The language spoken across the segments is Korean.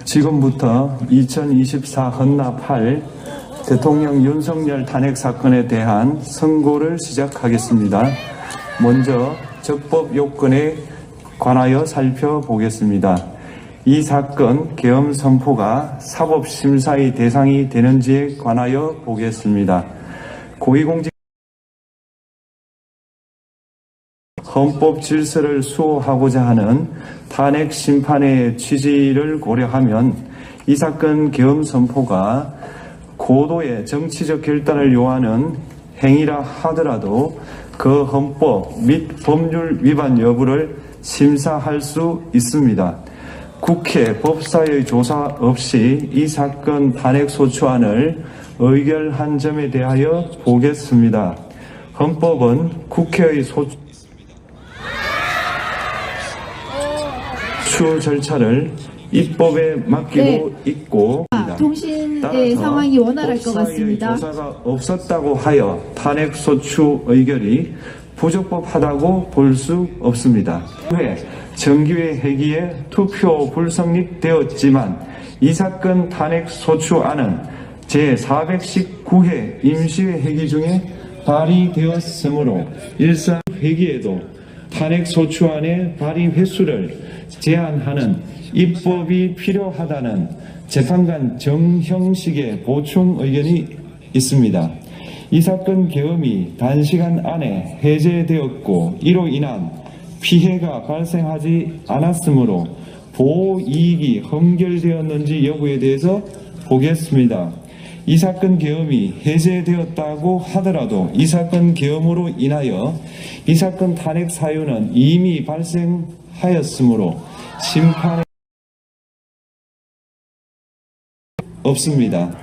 지금부터 2024 헌납 8 대통령 윤석열 탄핵 사건에 대한 선고를 시작하겠습니다. 먼저 적법 요건에 관하여 살펴보겠습니다. 이 사건 계엄 선포가 사법심사의 대상이 되는지에 관하여 보겠습니다. 고위공직 헌법 질서를 수호하고자 하는 탄핵 심판의 취지를 고려하면 이 사건 계엄 선포가 고도의 정치적 결단을 요하는 행위라 하더라도 그 헌법 및 법률 위반 여부를 심사할 수 있습니다. 국회 법사의 조사 없이 이 사건 탄핵 소추안을 의결한 점에 대하여 보겠습니다. 헌법은 국회의 소추 절차를 입법에 맡기고 있고 통신의 상황이 원활할 것 같습니다. 조사가 없었다고 하여 탄핵 소추 의결이 부적법하다고 볼 수 없습니다. 왜 정기회 회기에 투표 불성립되었지만 이 사건 탄핵 소추안은 제419회 임시회 회기 중에 발의되었으므로 일상 회기에도 탄핵 소추안의 발의 횟수를 제한하는 입법이 필요하다는 재판관 정형식의 보충 의견이 있습니다. 이 사건 계엄이 단시간 안에 해제되었고 이로 인한 피해가 발생하지 않았으므로 보호이익이 헌결되었는지 여부에 대해서 보겠습니다. 이 사건 계엄이 해제되었다고 하더라도 이 사건 계엄으로 인하여 이 사건 탄핵 사유는 이미 발생하였으므로 심판에 없습니다.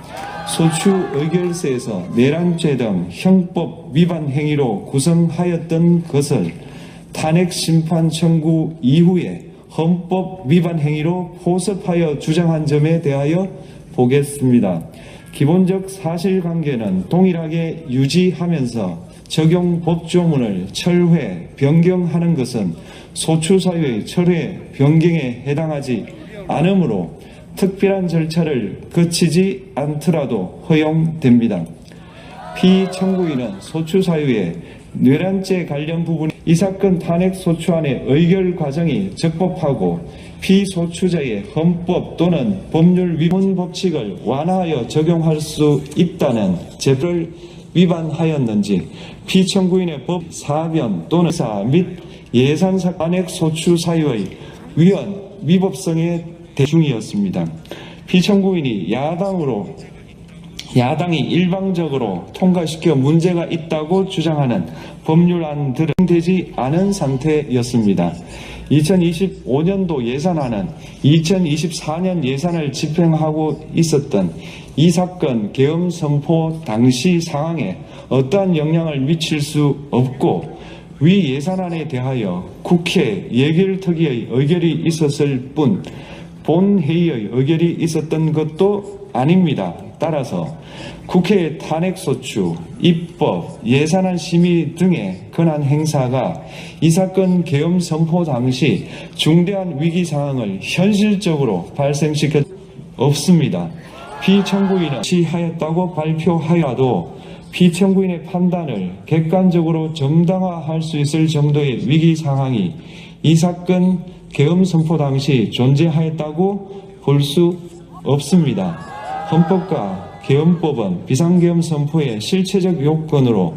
소추 의결서에서 내란죄 등 형법 위반 행위로 구성하였던 것을 탄핵 심판 청구 이후에 헌법 위반 행위로 포섭하여 주장한 점에 대하여 보겠습니다. 기본적 사실관계는 동일하게 유지하면서 적용 법조문을 철회, 변경하는 것은 소추사유의 철회, 변경에 해당하지 않으므로 특별한 절차를 거치지 않더라도 허용됩니다. 피청구인은 소추사유의 뇌란죄 관련 부분 이 사건 탄핵 소추안의 의결 과정이 적법하고 피소추자의 헌법 또는 법률 위반 법칙을 완화하여 적용할 수 있다는 제도를 위반하였는지 피청구인의 법 사변 또는 사 및 예산사 탄핵 소추 사유의 위헌 위법성에 대중이었습니다. 피청구인이 야당이 일방적으로 통과시켜 문제가 있다고 주장하는 법률안들은 되지 않은 상태였습니다. 2025년도 예산안은 2024년 예산을 집행하고 있었던 이 사건 계엄 선포 당시 상황에 어떠한 영향을 미칠 수 없고 위 예산안에 대하여 국회 예결특위의 의결이 있었을 뿐 본회의의 의결이 있었던 것도 아닙니다. 따라서 국회의 탄핵소추, 입법, 예산안 심의 등의 권한 행사가 이 사건 계엄 선포 당시 중대한 위기 상황을 현실적으로 발생시켰 없습니다. 피청구인은 취하였다고 발표하여도 피청구인의 판단을 객관적으로 정당화할 수 있을 정도의 위기 상황이 이 사건 계엄 선포 당시 존재하였다고 볼 수 없습니다. 헌법과 계엄법은 비상계엄 선포의 실체적 요건으로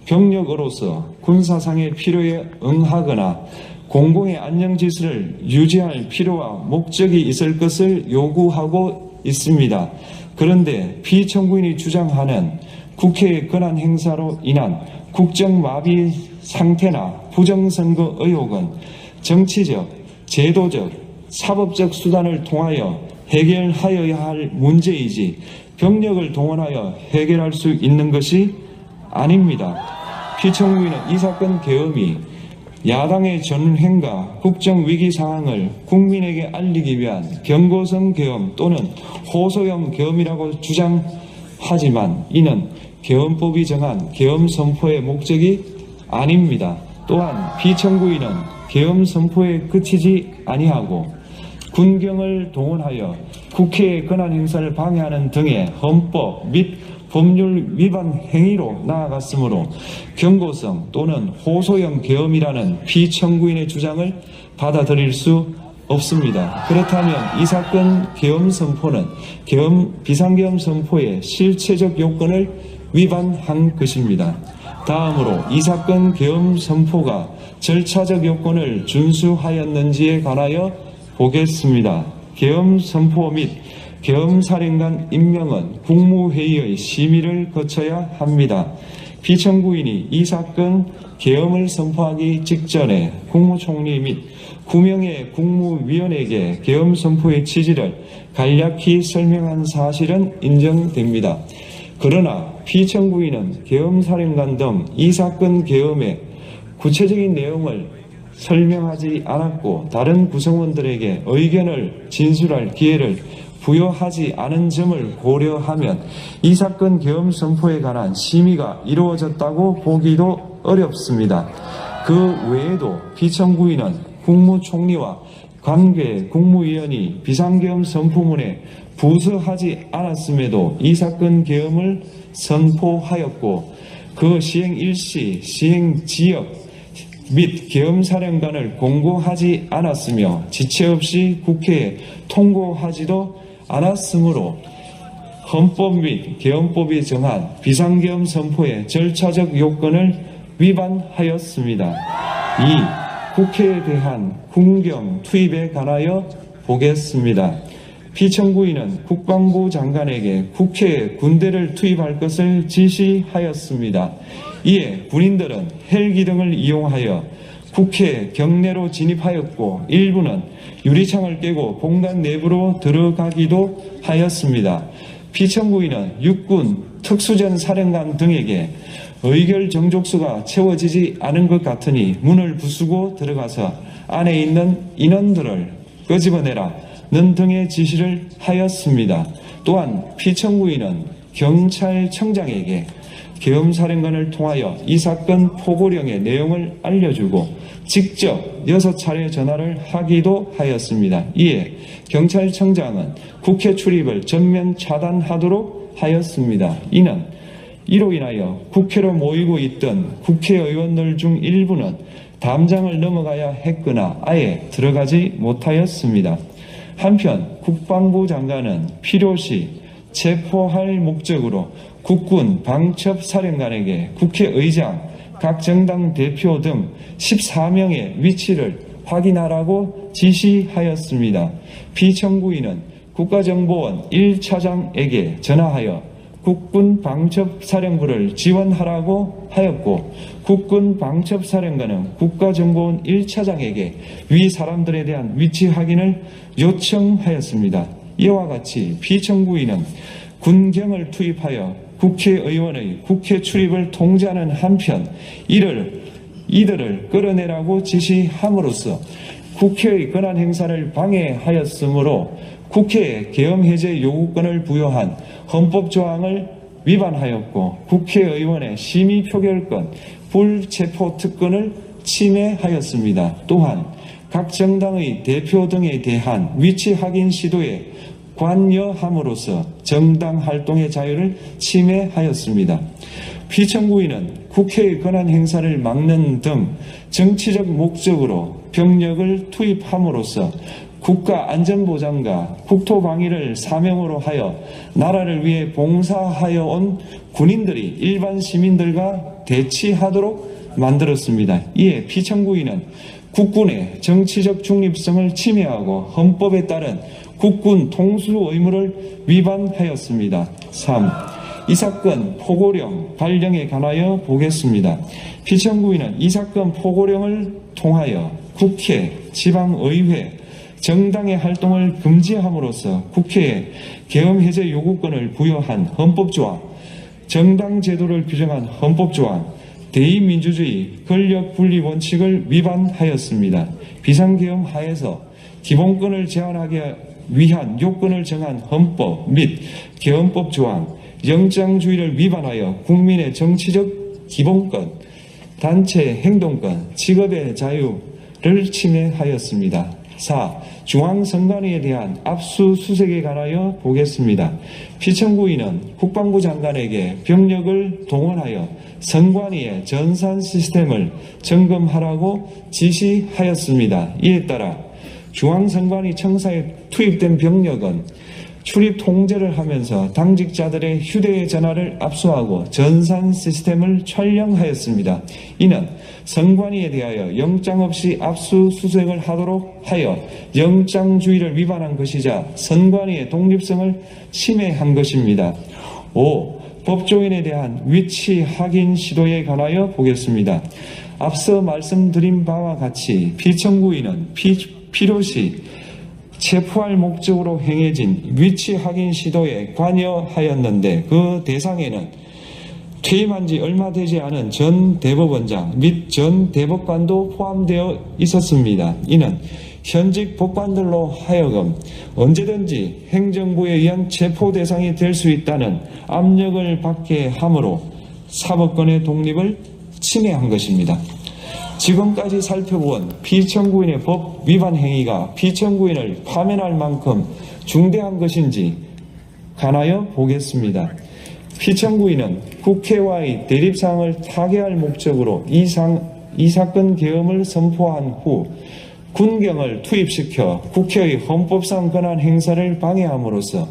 병력으로서 군사상의 필요에 응하거나 공공의 안정질서를 유지할 필요와 목적이 있을 것을 요구하고 있습니다. 그런데 피청구인이 주장하는 국회의 권한 행사로 인한 국정마비 상태나 부정선거 의혹은 정치적, 제도적, 사법적 수단을 통하여 해결하여야 할 문제이지 병력을 동원하여 해결할 수 있는 것이 아닙니다. 피청구인은 이 사건 계엄이 야당의 전횡과 국정위기 상황을 국민에게 알리기 위한 경고성 계엄 또는 호소형 계엄이라고 주장하지만 이는 계엄법이 정한 계엄 선포의 목적이 아닙니다. 또한 피청구인은 계엄 선포에 그치지 아니하고 군경을 동원하여 국회의 권한 행사를 방해하는 등의 헌법 및 법률 위반 행위로 나아갔으므로 경고성 또는 호소형 계엄이라는 피청구인의 주장을 받아들일 수 없습니다. 그렇다면 이 사건 계엄 선포는 비상계엄 선포의 실체적 요건을 위반한 것입니다. 다음으로 이 사건 계엄 선포가 절차적 요건을 준수하였는지에 관하여 보겠습니다. 계엄 선포 및 계엄사령관 임명은 국무회의의 심의를 거쳐야 합니다. 피청구인이 이 사건 계엄을 선포하기 직전에 국무총리 및 9명의 국무위원에게 계엄 선포의 취지를 간략히 설명한 사실은 인정됩니다. 그러나 피청구인은 계엄사령관 등 이 사건 계엄의 구체적인 내용을 설명하지 않았고 다른 구성원들에게 의견을 진술할 기회를 부여하지 않은 점을 고려하면 이 사건 계엄 선포에 관한 심의가 이루어졌다고 보기도 어렵습니다. 그 외에도 피청구인은 국무총리와 관계 국무위원이 비상계엄 선포문에 부서하지 않았음에도 이 사건 계엄을 선포하였고 그 시행 일시, 시행 지역 및 계엄사령관을 공고하지 않았으며 지체 없이 국회에 통고하지도 않았으므로 헌법 및 계엄법이 정한 비상계엄 선포의 절차적 요건을 위반하였습니다. 2. 국회에 대한 군경 투입에 관하여 보겠습니다. 피청구인은 국방부 장관에게 국회에 군대를 투입할 것을 지시하였습니다. 이에 군인들은 헬기 등을 이용하여 국회 경내로 진입하였고 일부는 유리창을 깨고 공간 내부로 들어가기도 하였습니다. 피청구인은 육군 특수전 사령관 등에게 의결 정족수가 채워지지 않은 것 같으니 문을 부수고 들어가서 안에 있는 인원들을 끄집어내라 는 등의 지시를 하였습니다. 또한 피청구인은 경찰청장에게 계엄사령관을 통하여 이 사건 포고령의 내용을 알려주고 직접 6차례 전화를 하기도 하였습니다. 이에 경찰청장은 국회 출입을 전면 차단하도록 하였습니다. 이로 인하여 국회로 모이고 있던 국회의원들 중 일부는 담장을 넘어가야 했거나 아예 들어가지 못하였습니다. 한편 국방부 장관은 필요시 체포할 목적으로 국군 방첩사령관에게 국회의장, 각 정당 대표 등 14명의 위치를 확인하라고 지시하였습니다. 피청구인은 국가정보원 1차장에게 전화하여 국군 방첩사령부를 지원하라고 하였고 국군 방첩사령관은 국가정보원 1차장에게 위 사람들에 대한 위치 확인을 요청하였습니다. 이와 같이 피청구인은 군경을 투입하여 국회의원의 국회 출입을 통제하는 한편 이들을 끌어내라고 지시함으로써 국회의 권한 행사를 방해하였으므로 국회에 계엄 해제 요구권을 부여한 헌법 조항을 위반하였고 국회의원의 심의 표결권, 불체포 특권을 침해하였습니다. 또한 각 정당의 대표 등에 대한 위치 확인 시도에 관여함으로써 정당 활동의 자유를 침해하였습니다. 피청구인은 국회의 권한 행사를 막는 등 정치적 목적으로 병력을 투입함으로써 국가안전보장과 국토방위를 사명으로 하여 나라를 위해 봉사하여 온 군인들이 일반 시민들과 대치하도록 만들었습니다. 이에 피청구인은 국군의 정치적 중립성을 침해하고 헌법에 따른 국군 통수 의무를 위반하였습니다. 3. 이 사건 포고령 발령에 관하여 보겠습니다. 피청구인은 이 사건 포고령을 통하여 국회, 지방의회, 정당의 활동을 금지함으로써 국회에 계엄해제 요구권을 부여한 헌법조항, 정당제도를 규정한 헌법조항, 대의민주주의 권력분리 원칙을 위반하였습니다. 비상계엄 하에서 기본권을 제한하기 위한 요건을 정한 헌법 및 계엄법 조항, 영장주의를 위반하여 국민의 정치적 기본권, 단체 행동권, 직업의 자유를 침해하였습니다. 4. 중앙선관위에 대한 압수수색에 관하여 보겠습니다. 피청구인은 국방부 장관에게 병력을 동원하여 선관위의 전산 시스템을 점검하라고 지시하였습니다. 이에 따라 중앙선관위 청사에 투입된 병력은 출입 통제를 하면서 당직자들의 휴대전화를 압수하고 전산 시스템을 촬영하였습니다. 이는 선관위에 대하여 영장 없이 압수수색을 하도록 하여 영장주의를 위반한 것이자 선관위의 독립성을 침해한 것입니다. 5. 법조인에 대한 위치 확인 시도에 관하여 보겠습니다. 앞서 말씀드린 바와 같이 피청구인은 필요시 체포할 목적으로 행해진 위치 확인 시도에 관여하였는데 그 대상에는 퇴임한 지 얼마 되지 않은 전 대법원장 및 전 대법관도 포함되어 있었습니다. 이는 현직 법관들로 하여금 언제든지 행정부에 의한 체포 대상이 될 수 있다는 압력을 받게 함으로 사법권의 독립을 침해한 것입니다. 지금까지 살펴본 피청구인의 법 위반 행위가 피청구인을 파면할 만큼 중대한 것인지 관하여 보겠습니다. 피청구인은 국회와의 대립상을 타개할 목적으로 이 사건 계엄을 선포한 후 군경을 투입시켜 국회의 헌법상 권한 행사를 방해함으로써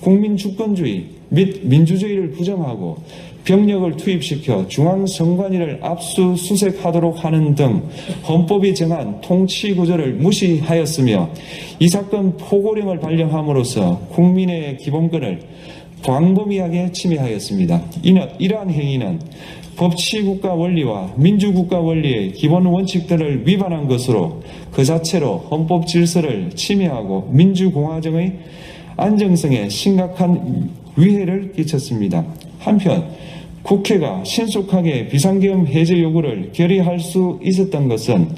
국민 주권주의 및 민주주의를 부정하고 병력을 투입시켜 중앙선관위를 압수수색하도록 하는 등 헌법이 정한 통치구조를 무시하였으며 이 사건 포고령을 발령함으로써 국민의 기본권을 광범위하게 침해하였습니다. 이러한 행위는 법치국가 원리와 민주국가 원리의 기본 원칙들을 위반한 것으로 그 자체로 헌법 질서를 침해하고 민주공화정의 안정성에 심각한 위해를 끼쳤습니다. 한편 국회가 신속하게 비상계엄 해제 요구를 결의할 수 있었던 것은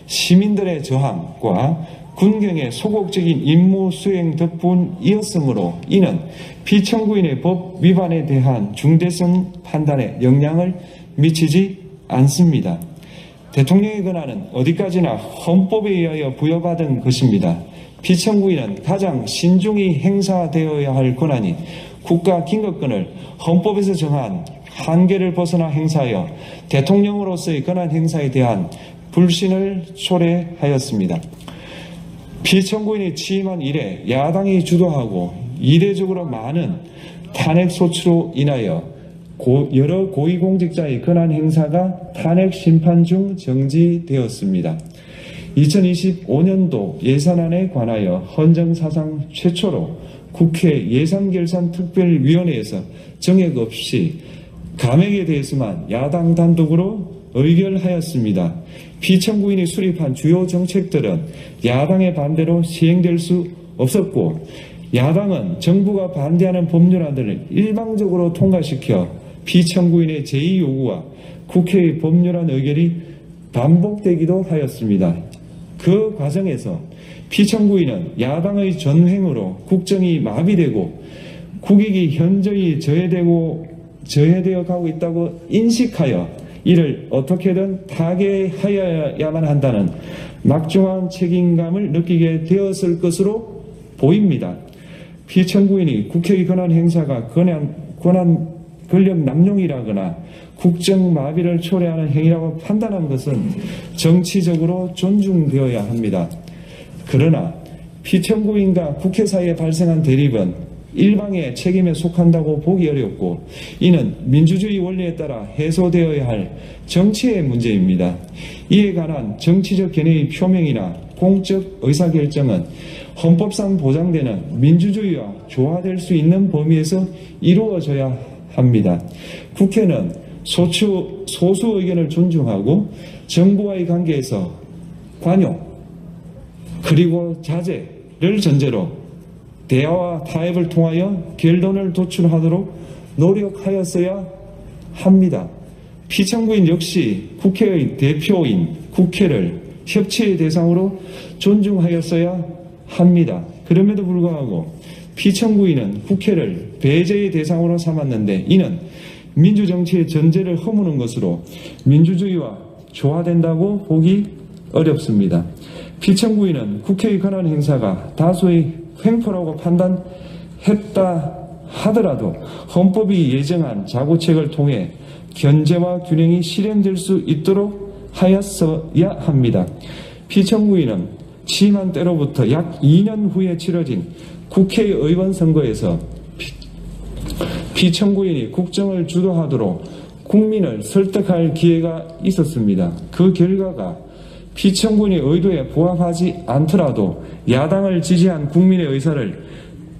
시민들의 저항과 군경의 소극적인 임무 수행 덕분이었으므로 이는 피청구인의 법 위반에 대한 중대성 판단에 영향을 미치지 않습니다. 대통령의 권한은 어디까지나 헌법에 의하여 부여받은 것입니다. 피청구인은 가장 신중히 행사되어야 할 권한인 국가 긴급권을 헌법에서 정한 한계를 벗어나 행사하여 대통령으로서의 권한 행사에 대한 불신을 초래하였습니다. 피청구인이 취임한 이래 야당이 주도하고 이례적으로 많은 탄핵소추로 인하여 여러 고위공직자의 권한 행사가 탄핵 심판 중 정지되었습니다. 2025년도 예산안에 관하여 헌정사상 최초로 국회 예산결산특별위원회에서 정액 없이 감액에 대해서만 야당 단독으로 의결하였습니다. 피청구인이 수립한 주요 정책들은 야당의 반대로 시행될 수 없었고 야당은 정부가 반대하는 법률안들을 일방적으로 통과시켜 피청구인의 제2요구와 국회의 법률안 의결이 반복되기도 하였습니다. 그 과정에서 피청구인은 야당의 전횡으로 국정이 마비되고 국익이 현저히 저해되어 가고 있다고 인식하여 이를 어떻게든 타개하여야만 한다는 막중한 책임감을 느끼게 되었을 것으로 보입니다. 피청구인이 국회의 권한 행사가 권력 남용이라거나 국정 마비를 초래하는 행위라고 판단한 것은 정치적으로 존중되어야 합니다. 그러나 피청구인과 국회 사이에 발생한 대립은 일방의 책임에 속한다고 보기 어렵고 이는 민주주의 원리에 따라 해소되어야 할 정치의 문제입니다. 이에 관한 정치적 견해의 표명이나 공적 의사결정은 헌법상 보장되는 민주주의와 조화될 수 있는 범위에서 이루어져야 합니다. 국회는 소수 의견을 존중하고 정부와의 관계에서 관용 그리고 자제를 전제로 대화와 타협을 통하여 결론을 도출하도록 노력하였어야 합니다. 피청구인 역시 국회의 대표인 국회를 협치의 대상으로 존중하였어야 합니다. 그럼에도 불구하고 피청구인은 국회를 배제의 대상으로 삼았는데 이는 민주정치의 전제를 허무는 것으로 민주주의와 조화된다고 보기 어렵습니다. 피청구인은 국회의 권한 행사가 다수의 횡포라고 판단했다 하더라도 헌법이 예정한 자구책을 통해 견제와 균형이 실현될 수 있도록 하였어야 합니다. 피청구인은 취임한 때로부터 약 2년 후에 치러진 국회의원 선거에서 피청구인이 국정을 주도하도록 국민을 설득할 기회가 있었습니다. 그 결과가 피청구인의 의도에 부합하지 않더라도 야당을 지지한 국민의 의사를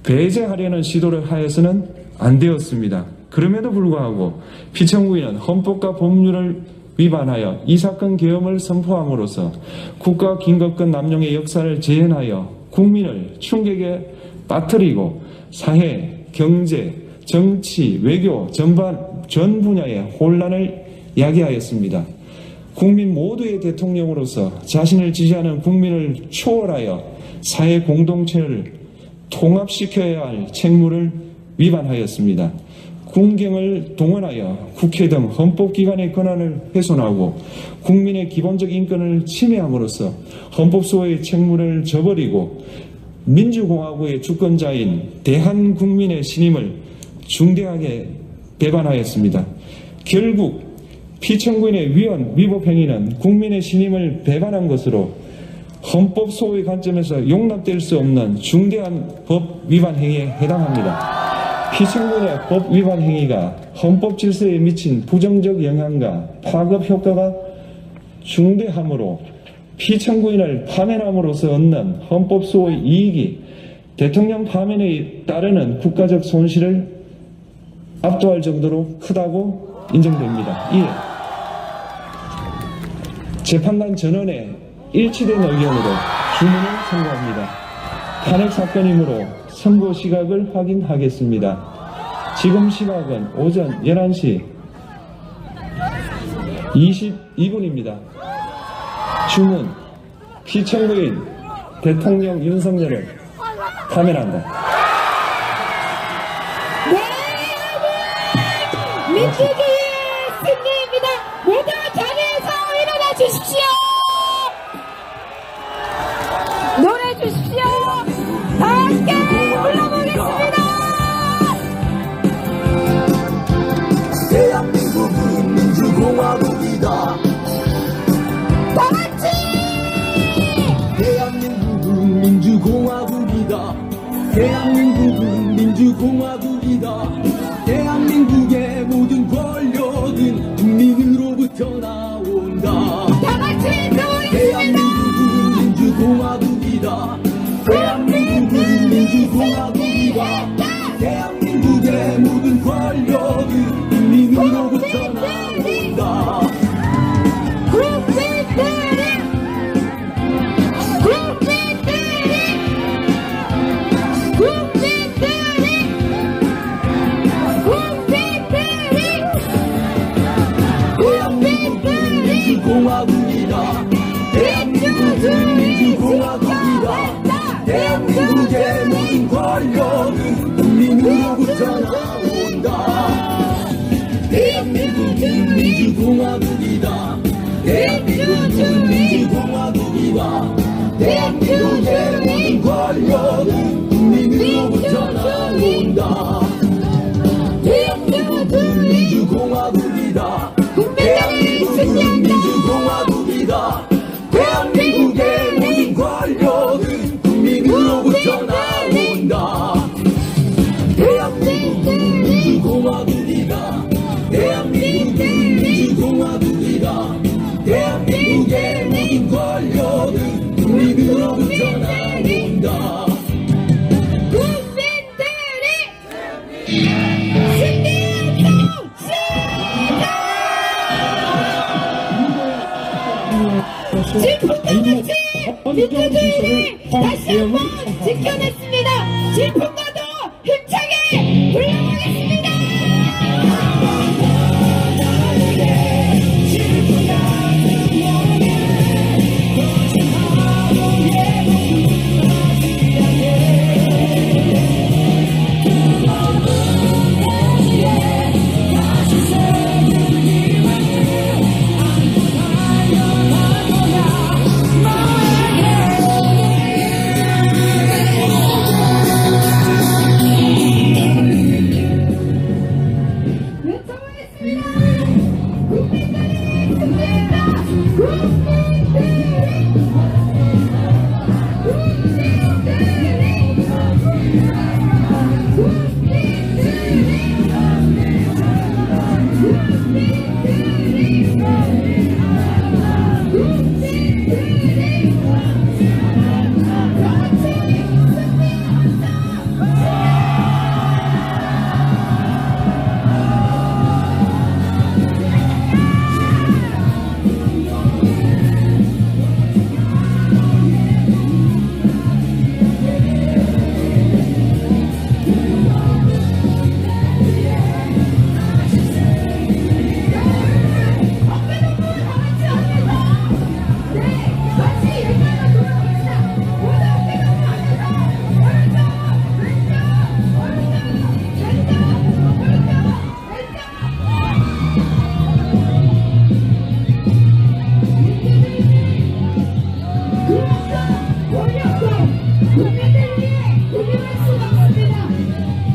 배제하려는 시도를 하여서는 안 되었습니다. 그럼에도 불구하고 피청구인은 헌법과 법률을 위반하여 이 사건 계엄을 선포함으로써 국가 긴급권 남용의 역사를 재현하여 국민을 충격에 빠뜨리고 사회, 경제, 정치, 외교 전 분야의 혼란을 야기하였습니다. 국민 모두의 대통령으로서 자신을 지지하는 국민을 초월하여 사회 공동체를 통합시켜야 할 책무를 위반하였습니다. 군경을 동원하여 국회 등 헌법기관의 권한을 훼손하고 국민의 기본적 인권을 침해함으로써 헌법소의 책무를 저버리고 민주공화국의 주권자인 대한국민의 신임을 중대하게 배반하였습니다. 결국 피청구인의 위법 행위는 국민의 신임을 배반한 것으로 헌법소의 관점에서 용납될 수 없는 중대한 법 위반 행위에 해당합니다. 피청구인의 법 위반 행위가 헌법 질서에 미친 부정적 영향과 파급 효과가 중대하므로 피청구인을 파면함으로써 얻는 헌법소의 이익이 대통령 파면에 따르는 국가적 손실을 압도할 정도로 크다고 인정됩니다. 이에 재판관 전원의 일치된 의견으로 주문을 선고합니다. 탄핵 사건이므로 선고 시각을 확인하겠습니다. 지금 시각은 오전 11시 22분입니다. 주문, 피청구인 대통령 윤석열을 파면한다. 민주주의의 승리입니다. 모두 자리에서 일어나 주십시오. 노래 주십시오. 다 함께 불러보겠습니다. 대한민국은 민주공화국이다. 다 같이 대한민국은 민주공화국이다. 대한민국은 민주공화국이다. 대한민국의 모든 권력은 국민으로부터 나온다. 다 같이 들어오겠습니다. 대한민국은 민주공화국이다. 대한민국은 민주공화국이다. 대한민국의 모든 권력은 국민으로부터 나온다. 민주공화국이다. 대한민국은 민주공화국이다. 대한민국의 모든 권력은 국민으로부터 나온다. 대한민국은 민주공화국이다. 대한민국은 민주공화국이다. 대한민국의 모든 권력은 국민으로부터 나온다. 대한민국은 민주공화국이다. 대한민국은 민주공화국이다. 대한민국의 모든 권력은 국민으로부터 나온다. 대한민국은 민주공화국이다. 대한민국은 민주공화국이다. 대한민국의 모든 권력은 국민으로부터 나온다. 질풍같이 민주주의를 다시 한번 지켜냈습니다. 질풍과도 힘차게 불러보겠습니다. 국민들이 승리했다. 국민들이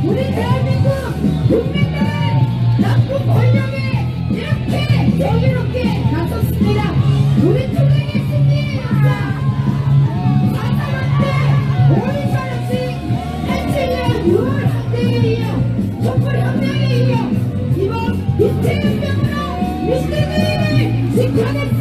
우리 대한민국 국민들 나쁜 권력에 이렇게 정의롭게 나섰습니다. 우리 투쟁의 승리의 역사 4.3 때 5.18식 87년 6월 항쟁에 이어 촛불혁명에 이어 이번 민주혁명으로 민주주의를 지켜냈습니다.